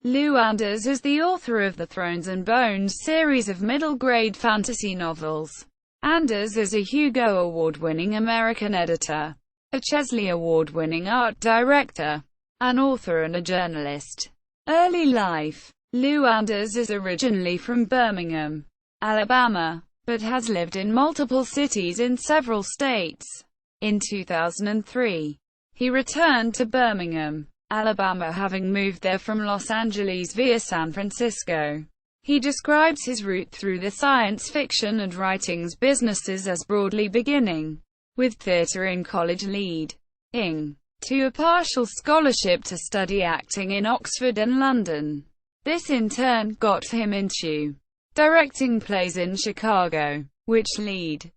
Lou Anders is the author of the Thrones and Bones series of middle-grade fantasy novels. Anders is a Hugo Award-winning American editor, a Chesley Award-winning art director, an author and a journalist. Early life. Lou Anders is originally from Birmingham, Alabama, but has lived in multiple cities in several states. In 2003, he returned to Birmingham, Alabama, having moved there from Los Angeles via San Francisco. He describes his route through the science fiction and writings businesses as broadly beginning with theater in college, leading to a partial scholarship to study acting in Oxford and London. This in turn got him into directing plays in Chicago, which led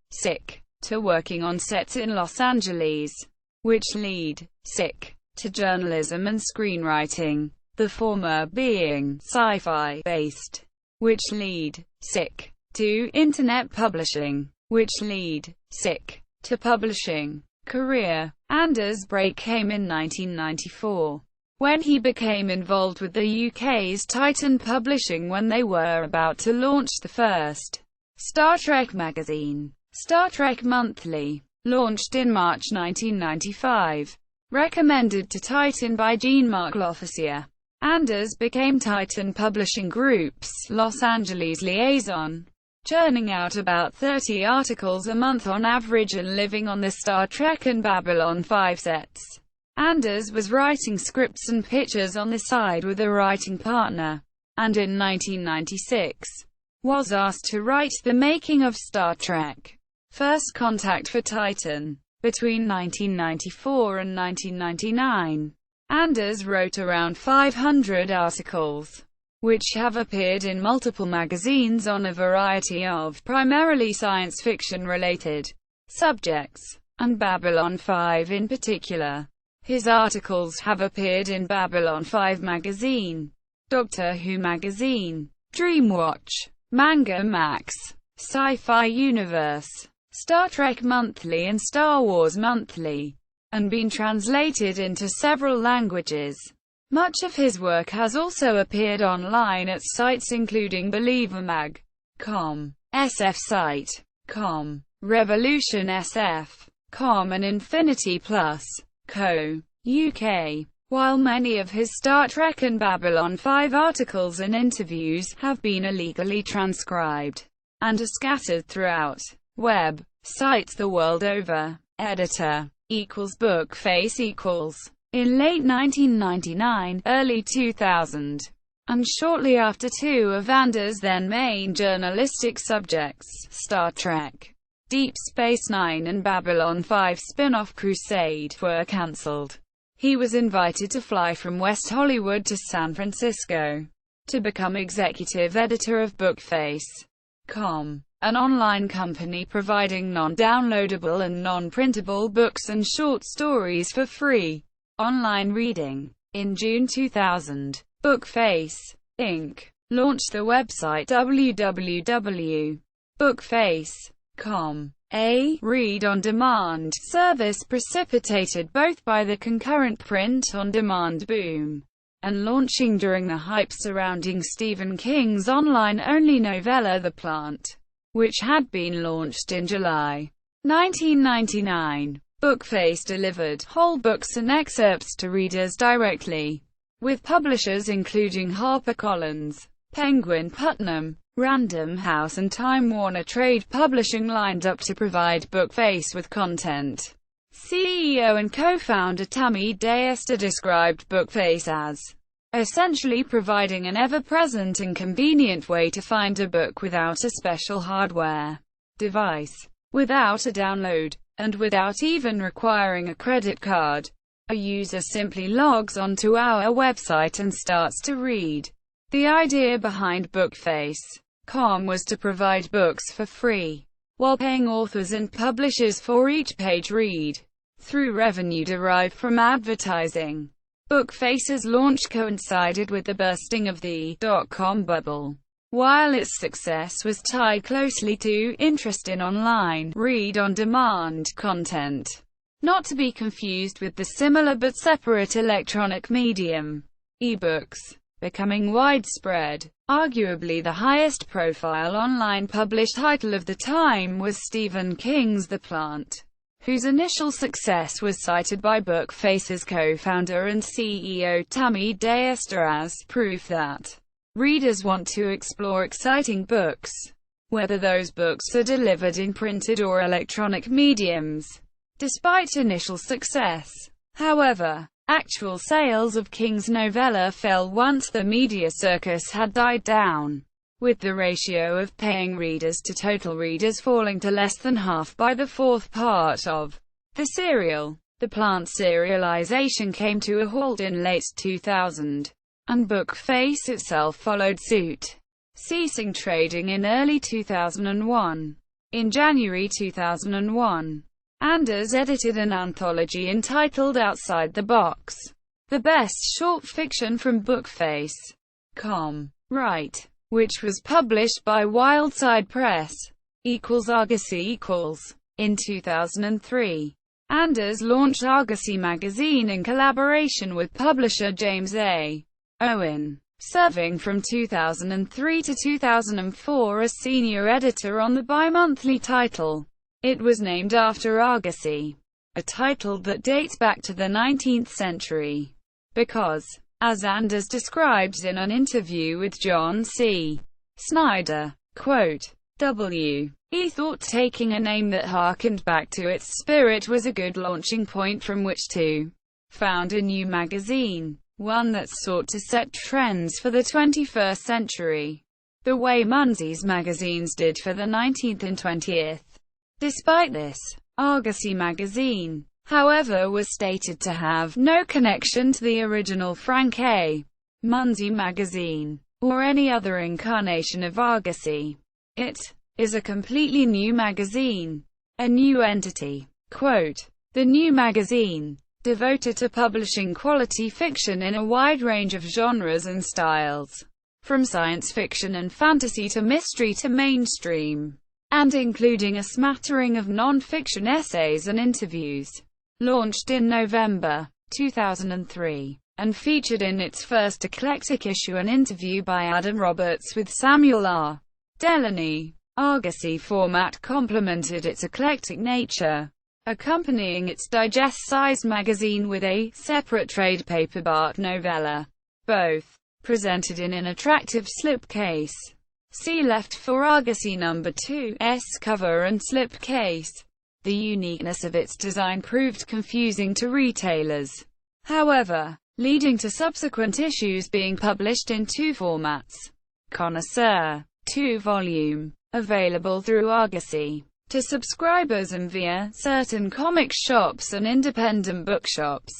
to working on sets in Los Angeles, which led to journalism and screenwriting, the former being sci-fi based, which led to internet publishing, which led to publishing career. Anders' break came in 1994, when he became involved with the UK's Titan Publishing when they were about to launch the first Star Trek magazine, Star Trek Monthly, launched in March 1995. Recommended to Titan by Jean-Marc Lofficier, Anders became Titan Publishing Group's Los Angeles liaison, churning out about 30 articles a month on average and living on the Star Trek and Babylon 5 sets. Anders was writing scripts and pitches on the side with a writing partner, and in 1996, was asked to write the making of Star Trek: First Contact for Titan. Between 1994 and 1999, Anders wrote around 500 articles, which have appeared in multiple magazines on a variety of primarily science fiction-related subjects, and Babylon 5 in particular. His articles have appeared in Babylon 5 magazine, Doctor Who magazine, Dreamwatch, Manga Max, Sci-Fi Universe, Star Trek Monthly and Star Wars Monthly, and been translated into several languages. Much of his work has also appeared online at sites including BelieverMag.com, SFSite.com, Revolution SF.com and Infinity Plus Co. UK. While many of his Star Trek and Babylon 5 articles and interviews have been illegally transcribed and are scattered throughout web sites the world over, editor =bookface=. In late 1999, early 2000, and shortly after two of Anders' then main journalistic subjects, Star Trek, Deep Space Nine and Babylon 5 spin-off Crusade, were cancelled, he was invited to fly from West Hollywood to San Francisco to become executive editor of Bookface.com, an online company providing non-downloadable and non-printable books and short stories for free online reading. In June 2000, Bookface, Inc. launched the website www.bookface.com, a read-on-demand service precipitated both by the concurrent print-on-demand boom and launching during the hype surrounding Stephen King's online-only novella The Plant, which had been launched in July 1999. Bookface delivered whole books and excerpts to readers directly, with publishers including HarperCollins, Penguin Putnam, Random House and Time Warner Trade Publishing lined up to provide Bookface with content. CEO and co-founder Tammy DeEster described Bookface as essentially providing an ever-present and convenient way to find a book without a special hardware device, without a download, and without even requiring a credit card. A user simply logs onto our website and starts to read. The idea behind Bookface.com was to provide books for free, while paying authors and publishers for each page read, through revenue derived from advertising. Bookface's launch coincided with the bursting of the dot-com bubble. While its success was tied closely to interest in online, read-on-demand content, not to be confused with the similar but separate electronic medium, ebooks. becoming widespread. Arguably the highest-profile online published title of the time was Stephen King's The Plant, whose initial success was cited by Bookface's co-founder and CEO Tammy DeEster as proof that readers want to explore exciting books, whether those books are delivered in printed or electronic mediums. Despite initial success, however, actual sales of King's novella fell once the media circus had died down, with the ratio of paying readers to total readers falling to less than half by the fourth part of the serial. The Plant serialization came to a halt in late 2000, and Bookface itself followed suit, ceasing trading in early 2001. In January 2001, Anders edited an anthology entitled Outside the Box, the best short fiction from Bookface.com. Right, which was published by Wildside Press. Argosy. In 2003, Anders launched Argosy magazine in collaboration with publisher James A. Owen, serving from 2003 to 2004 as senior editor on the bi-monthly title. It was named after Argosy, a title that dates back to the 19th century, because, as Anders describes in an interview with John C. Snyder, quote, "We thought taking a name that harkened back to its spirit was a good launching point from which to found a new magazine, one that sought to set trends for the 21st century, the way Munsey's magazines did for the 19th and 20th. Despite this, Argosy magazine, however, was stated to have no connection to the original Frank A. Munsey magazine, or any other incarnation of Argosy. It is a completely new magazine, a new entity." Quote, "The new magazine, devoted to publishing quality fiction in a wide range of genres and styles, from science fiction and fantasy to mystery to mainstream, and including a smattering of non-fiction essays and interviews, launched in November 2003, and featured in its first eclectic issue an interview by Adam Roberts with Samuel R. Delany. Argosy format complemented its eclectic nature, accompanying its digest-sized magazine with a separate trade paperback novella, both presented in an attractive slipcase. See left for Argosy No. 2's cover and slipcase. The uniqueness of its design proved confusing to retailers, however, leading to subsequent issues being published in two formats. Connoisseur, 2-volume, available through Argosy, to subscribers and via certain comic shops and independent bookshops,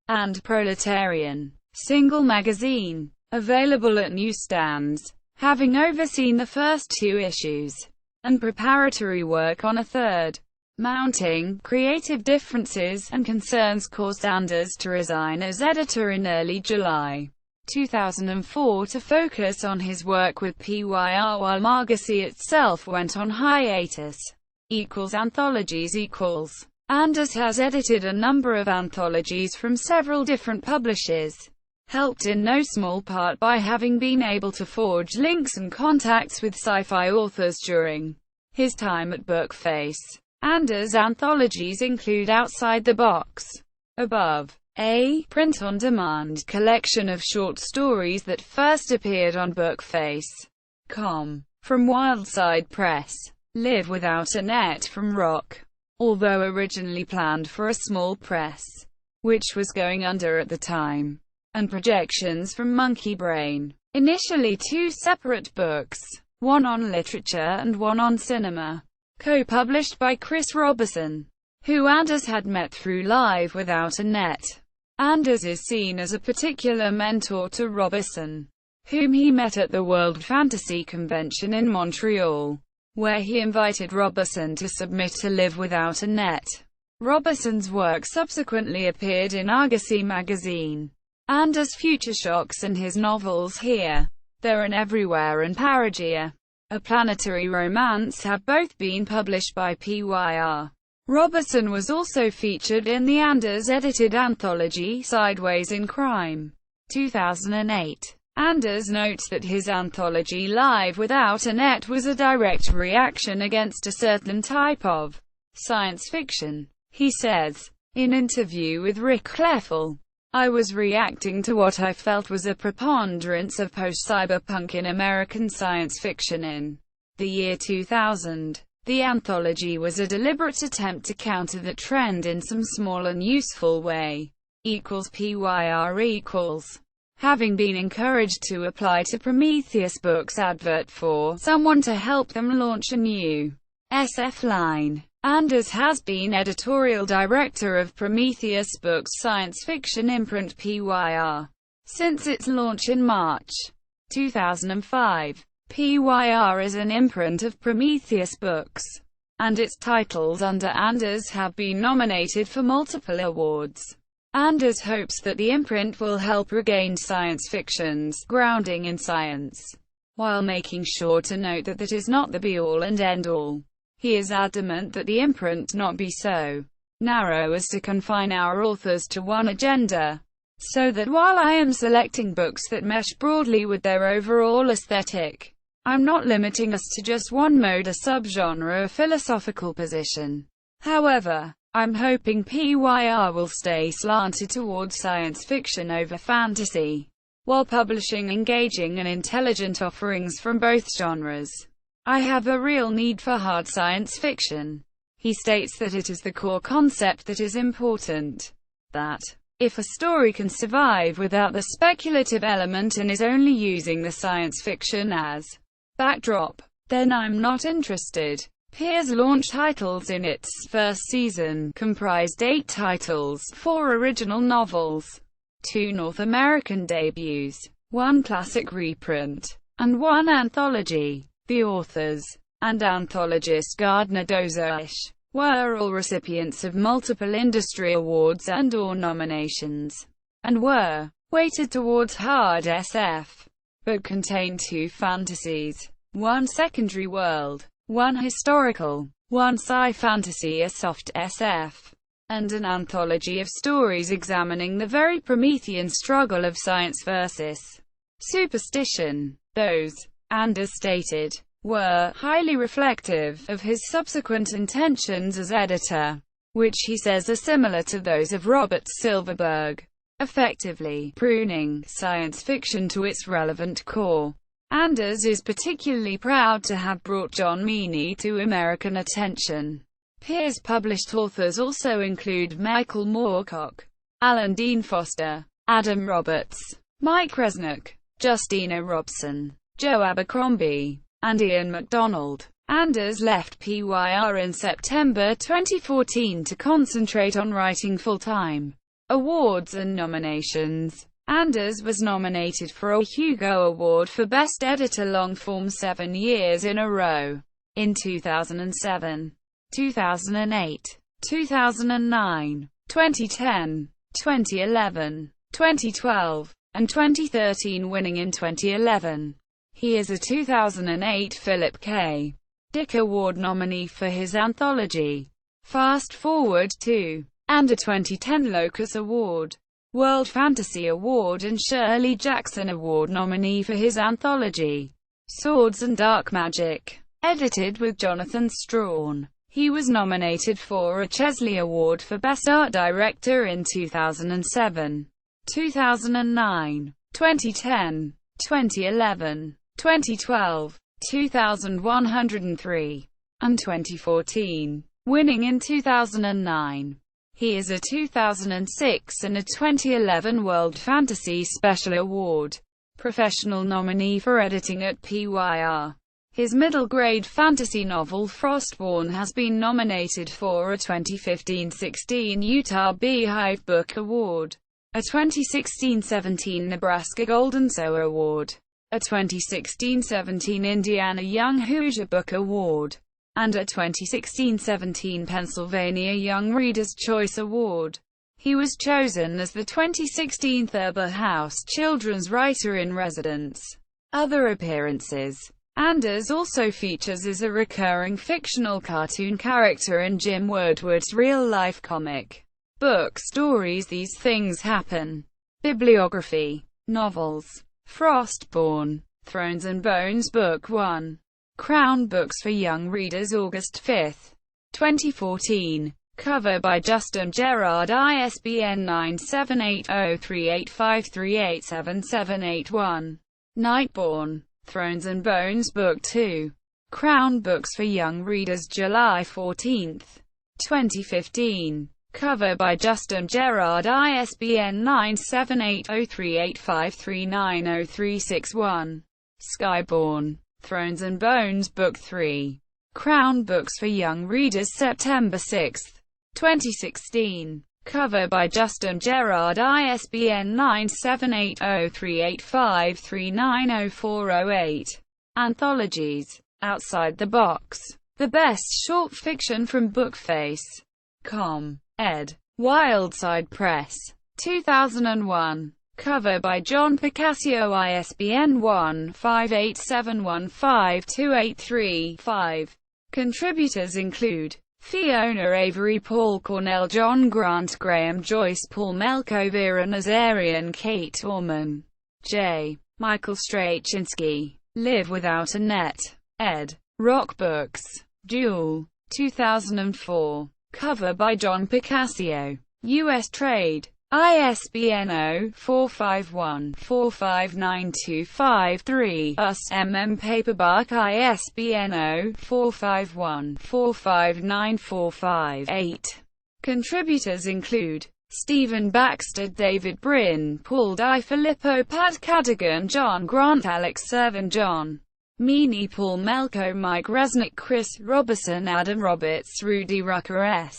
and Proletarian, single magazine, available at newsstands. Having overseen the first two issues, and preparatory work on a third, mounting creative differences and concerns caused Anders to resign as editor in early July 2004 to focus on his work with PYR while Argosy itself went on hiatus. Anthologies. Anders has edited a number of anthologies from several different publishers, helped in no small part by having been able to forge links and contacts with sci-fi authors during his time at Bookface. Anders' anthologies include Outside the Box, above, a print-on-demand collection of short stories that first appeared on Bookface.com, from Wildside Press, Live Without a Net from Rock, although originally planned for a small press, which was going under at the time, and Projections from Monkey Brain, initially two separate books, one on literature and one on cinema, co-published by Chris Robertson, who Anders had met through Live Without a Net. Anders is seen as a particular mentor to Robertson, whom he met at the World Fantasy Convention in Montreal, where he invited Robertson to submit to Live Without a Net. Robertson's work subsequently appeared in Argosy magazine. Anders' Future Shocks and his novels Here, There and Everywhere and Paragia, A Planetary Romance have both been published by PYR. Robertson was also featured in the Anders-edited anthology Sideways in Crime, 2008. Anders notes that his anthology Live Without a Net was a direct reaction against a certain type of science fiction. He says, in interview with Rick Kleffel, "I was reacting to what I felt was a preponderance of post-cyberpunk in American science fiction in the year 2000. The anthology was a deliberate attempt to counter the trend in some small and useful way. =PYR=. Having been encouraged to apply to Prometheus Books advert for someone to help them launch a new SF line. Anders has been editorial director of Prometheus Books' science fiction imprint PYR since its launch in March 2005. PYR is an imprint of Prometheus Books, and its titles under Anders have been nominated for multiple awards. Anders hopes that the imprint will help regain science fiction's grounding in science, while making sure to note that that is not the be-all and end-all. He is adamant that the imprint not be so narrow as to confine our authors to one agenda, so that while I am selecting books that mesh broadly with their overall aesthetic, I'm not limiting us to just one mode, a subgenre, a philosophical position. However, I'm hoping PYR will stay slanted towards science fiction over fantasy, while publishing engaging and intelligent offerings from both genres. I have a real need for hard science fiction." He states that it is the core concept that is important. That, if a story can survive without the speculative element and is only using the science fiction as backdrop, then I'm not interested. Peer's launch titles in its first season comprised 8 titles, 4 original novels, 2 North American debuts, 1 classic reprint, and 1 anthology. The authors and anthologist Gardner Dozois were all recipients of multiple industry awards and/or nominations, and were weighted towards hard SF, but contained 2 fantasies, 1 secondary world, 1 historical, 1 sci-fantasy, a soft SF, and an anthology of stories examining the very Promethean struggle of science versus superstition. Those, Anders stated, were highly reflective of his subsequent intentions as editor, which he says are similar to those of Robert Silverberg, effectively pruning science fiction to its relevant core. Anders is particularly proud to have brought John Meaney to American attention. Peer's published authors also include Michael Moorcock, Alan Dean Foster, Adam Roberts, Mike Resnick, Justina Robson, Joe Abercrombie, and Ian MacDonald. Anders left PYR in September 2014 to concentrate on writing full-time. Awards and nominations. Anders was nominated for a Hugo Award for Best Editor Long-Form 7 years in a row. In 2007, 2008, 2009, 2010, 2011, 2012, and 2013, winning in 2011. He is a 2008 Philip K. Dick Award nominee for his anthology, Fast Forward 2, and a 2010 Locus Award, World Fantasy Award and Shirley Jackson Award nominee for his anthology, Swords and Dark Magic, edited with Jonathan Strawn. He was nominated for a Chesley Award for Best Art Director in 2007, 2009, 2010, 2011, 2012, 2103, and 2014, winning in 2009. He is a 2006 and a 2011 World Fantasy Special Award professional nominee for editing at PYR. His middle-grade fantasy novel Frostborn has been nominated for a 2015-16 Utah Beehive Book Award, a 2016-17 Nebraska Golden Sow Award, a 2016-17 Indiana Young Hoosier Book Award, and a 2016-17 Pennsylvania Young Reader's Choice Award. He was chosen as the 2016 Thurber House Children's Writer-in-Residence. Other appearances. Anders also features as a recurring fictional cartoon character in Jim Woodward's real-life comic book stories These Things Happen. Bibliography. Novels. Frostborn, Thrones and Bones Book 1. Crown Books for Young Readers, August 5, 2014. Cover by Justin Gerard, ISBN 9780385387781. Nightborn, Thrones and Bones Book 2. Crown Books for Young Readers, July 14, 2015. Cover by Justin Gerard, ISBN 9780385390361. Skyborn, Thrones and Bones Book 3. Crown Books for Young Readers, September 6, 2016. Cover by Justin Gerard, ISBN 9780385390408. Anthologies. Outside the Box. The Best Short Fiction from Bookface.com. Ed. Wildside Press. 2001. Cover by John Picasso, ISBN 1-587152835. Contributors include Fiona Avery, Paul Cornell, John Grant, Graham Joyce, Paul Melko, Vera Nazarian, Kate Orman, J. Michael Straczynski. Live Without a Net. Ed. Rock Books. Duel. 2004. Cover by John Picasso. U.S. Trade. ISBN 0-451-45925-3. US MM Paperback. ISBN 0-451-45945-8. Contributors include Stephen Baxter, David Brin, Paul DiFilippo, Pat Cadigan, John Grant, Alex Servin, John Meany, Paul Melko, Mike Resnick, Chris Robertson, Adam Roberts, Rudy Rucker, S.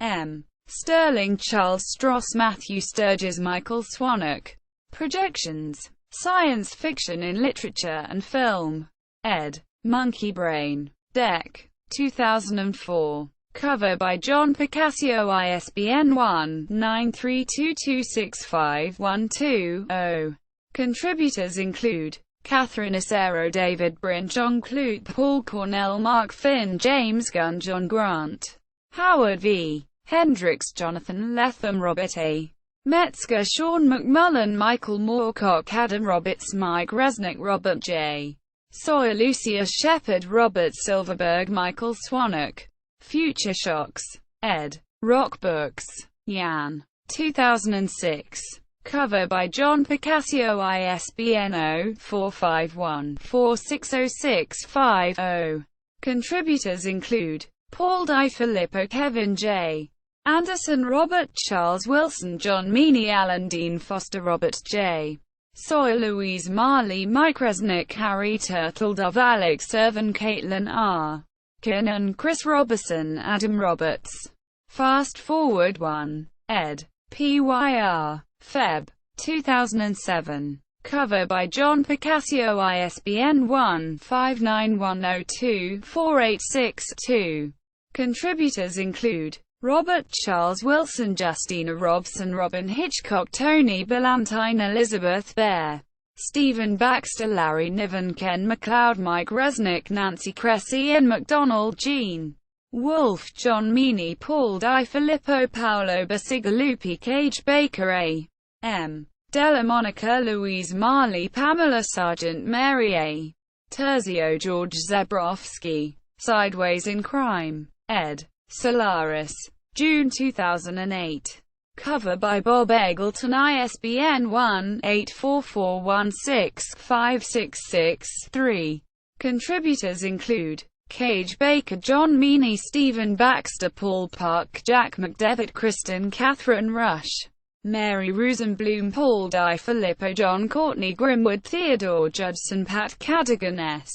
M. Sterling, Charles Stross, Matthew Sturges, Michael Swanwick. Projections. Science Fiction in Literature and Film. Ed. Monkey Brain. Deck. 2004. Cover by John Picasso, ISBN 1-932265-120. Contributors include Catherine Acero, David Brin, John Clute, Paul Cornell, Mark Finn, James Gunn, John Grant, Howard V. Hendricks, Jonathan Lethem, Robert A. Metzger, Sean McMullen, Michael Moorcock, Adam Roberts, Mike Resnick, Robert J. Sawyer, Lucia Shepard, Robert Silverberg, Michael Swanwick. Future Shocks. Ed. Rock Books. Yan. 2006. Cover by John Picasso, ISBN 0-451-46065-0. Contributors include Paul DiFilippo, Kevin J. Anderson, Robert Charles Wilson, John Meany, Alan Dean Foster, Robert J. Sawyer, Louise Marley, Mike Resnick, Harry Turtledove, Alex Servin, Caitlin R. Kinnan, Chris Robertson, Adam Roberts. Fast Forward 1. Ed. PYR. Feb. 2007. Cover by John Picasso, ISBN 1-59102-486-2. Contributors include Robert Charles Wilson, Justina Robson, Robin Hitchcock, Tony Ballantine, Elizabeth Bear, Stephen Baxter, Larry Niven, Ken MacLeod, Mike Resnick, Nancy Kress, Ian MacDonald, Gene Wolfe, John Meany, Paul DiFilippo, Paolo Bacigalupi, Cage Baker, A. M. Della Monica, Louise Marley, Pamela Sargent, Mary A. Terzio, George Zebrowski. Sideways in Crime. Ed. Solaris. June 2008. Cover by Bob Eggleton, ISBN 1-84416-566-3. Contributors include Cage Baker, John Meany, Stephen Baxter, Paul Park, Jack McDevitt, Kristen Catherine Rush, Mary Rosenblum, Paul DiFilippo, John Courtney Grimwood, Theodore Judson, Pat Cadigan, S.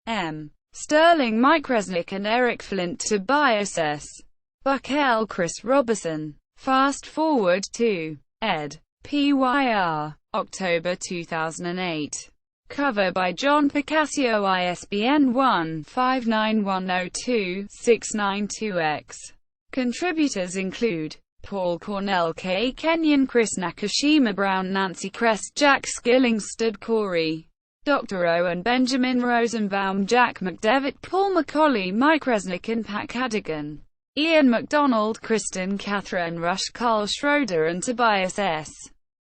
M. Sterling, Mike Resnick and Eric Flint, Tobias S. Buckell, Chris Robertson. Fast Forward 2. Ed. PYR. October 2008. Cover by John Picasso, ISBN 1-59102-692-X. Contributors include Paul Cornell, K. Kenyon, Chris Nakashima Brown, Nancy Kress, Jack Skillingstad, Corey Dr. Owen, Benjamin Rosenbaum, Jack McDevitt, Paul Macaulay, Mike Resnick and Pat Cadigan, Ian MacDonald, Kristen Catherine Rush, Carl Schroeder and Tobias S.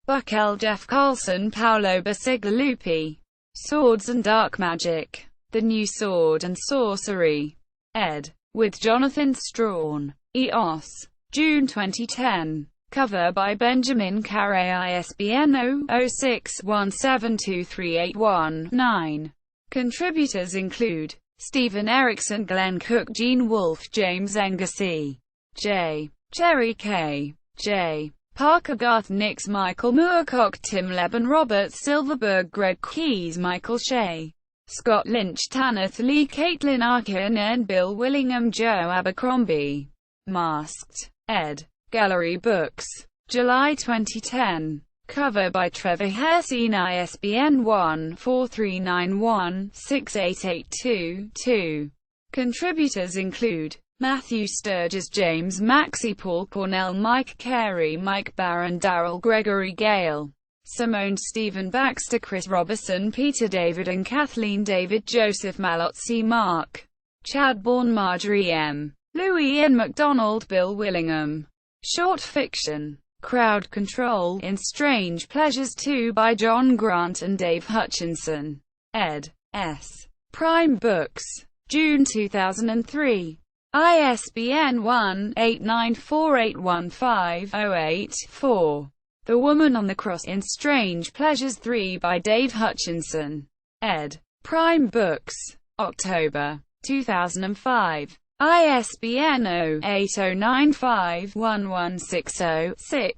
Buckell, Jeff Carlson, Paolo Bacigalupi. Swords and Dark Magic. The New Sword and Sorcery. Ed. With Jonathan Strawn. EOS. June 2010. Cover by Benjamin Carey. ISBN 0-06-172381-9. Contributors include Stephen Erickson, Glenn Cook, Gene Wolfe, James Engersey, J. Cherry K. J. Parker, Garth Nix, Michael Moorcock, Tim Leben, Robert Silverberg, Greg Keyes, Michael Shea, Scott Lynch, Tanith Lee, Caitlin Arkin, and Bill Willingham. Joe Abercrombie. Masked. Ed. Gallery Books. July 2010. Cover by Trevor Hairsine. ISBN 1-4391-68822-2. Contributors include Matthew Sturgis, James Maxey, Paul Cornell, Mike Carey, Mike Barron, Darrell Gregory Gale, Simone, Stephen Baxter, Chris Robertson, Peter David and Kathleen David, Joseph Malotzi, Mark Chadbourne, Marjorie M. Louis Ian MacDonald, Bill Willingham. Short fiction. Crowd Control, in Strange Pleasures 2 by John Grant and Dave Hutchinson. Ed. S. Prime Books. June 2003. ISBN 1-894815-084. The Woman on the Cross, in Strange Pleasures 3 by Dave Hutchinson. Ed. Prime Books. October 2005. ISBN 0-8095-1160-6.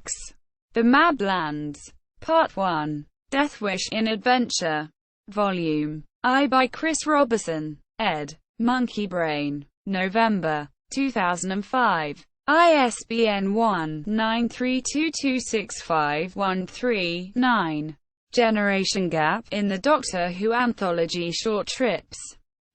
The Mablands. Part 1. Death Wish in Adventure. Volume I by Chris Robertson. Ed. Monkey Brain. November 2005. ISBN 1-93226513-9. Generation Gap in the Doctor Who Anthology Short Trips.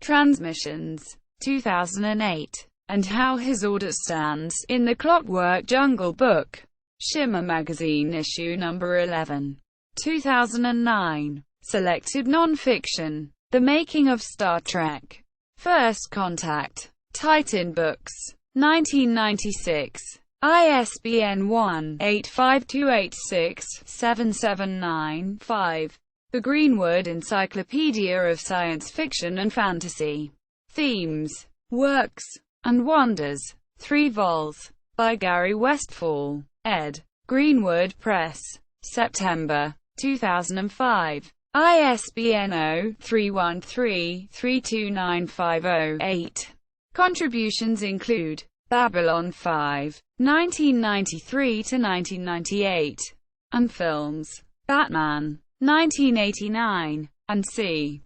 Transmissions. 2008. And How His Order Stands, in the Clockwork Jungle book. Shimmer Magazine, issue number 11. 2009. Selected non-fiction. The Making of Star Trek. First Contact. Titan Books. 1996. ISBN 1-85286-779-5. The Greenwood Encyclopedia of Science Fiction and Fantasy. Themes, Works, and Wonders. 3 vols. By Gary Westfall. Ed. Greenwood Press. September 2005. ISBN 0-313-32950-8. Contributions include Babylon 5, 1993–1998, and films, Batman, 1989, and C.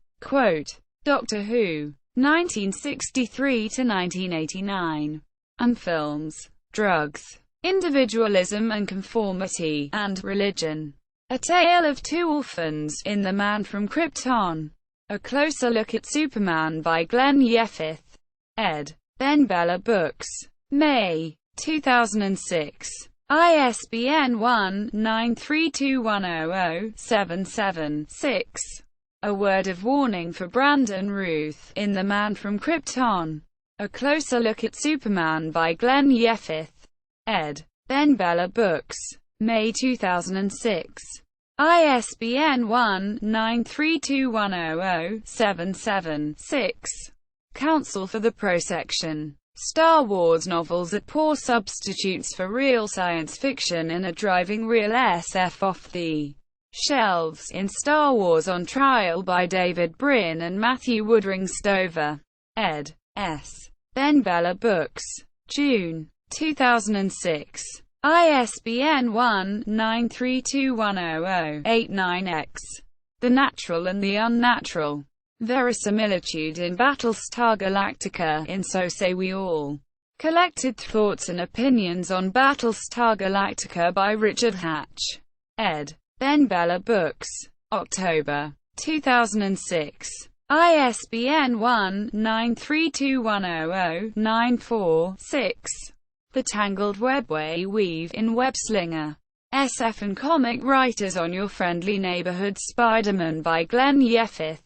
Doctor Who, 1963–1989, and films, Drugs, Individualism and Conformity, and Religion. A Tale of Two Orphans, in The Man from Krypton. A Closer Look at Superman by Glenn Yeffith. Ed. Ben Bella Books. May 2006. ISBN 1-932100-77-6. A Word of Warning for Brandon Ruth, in The Man from Krypton. A Closer Look at Superman by Glenn Yeffith. Ed. Ben Bella Books. May 2006. ISBN 1-932100-77-6. Council for the Prosection. Star Wars novels are poor substitutes for real science fiction and are driving real SF off the shelves, in Star Wars on Trial by David Brin and Matthew Woodring Stover. Ed. S. Ben Bella Books. June 2006. ISBN 1-932100-89-X. The Natural and the Unnatural. Verisimilitude in Battlestar Galactica, in So Say We All. Collected Thoughts and Opinions on Battlestar Galactica by Richard Hatch. Ed. Ben Bella Books. October 2006. ISBN 1-932100-946. The Tangled Web We Weave in Webslinger. SF and Comic Writers on Your Friendly Neighborhood Spider-Man by Glenn Yeffith.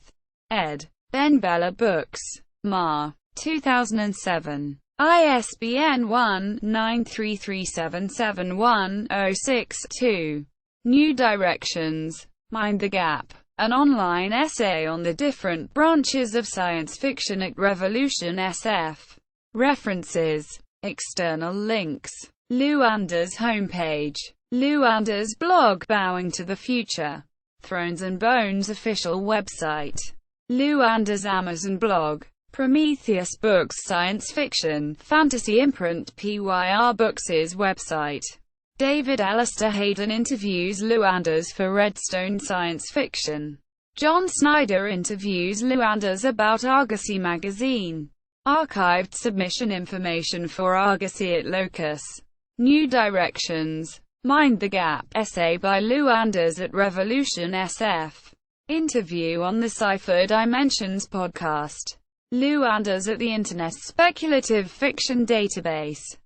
Ed. Ben Bella Books. Ma. 2007. ISBN 1-933771-062. New Directions. Mind the Gap. An online essay on the different branches of science fiction at Revolution SF. References. External links. Lou Anders homepage. Lou Anders blog Bowing to the Future. Thrones and Bones official website. Lou Anders Amazon blog. Prometheus Books science fiction, fantasy imprint PYR Books' website. David Alistair Hayden interviews Lou Anders for Redstone Science Fiction. John Snyder interviews Lou Anders about Argosy magazine. Archived submission information for Argosy at Locus. New Directions. Mind the Gap. Essay by Lou Anders at Revolution SF. Interview on the Cipher Dimensions podcast. Lou Anders at the Internet's Speculative Fiction Database.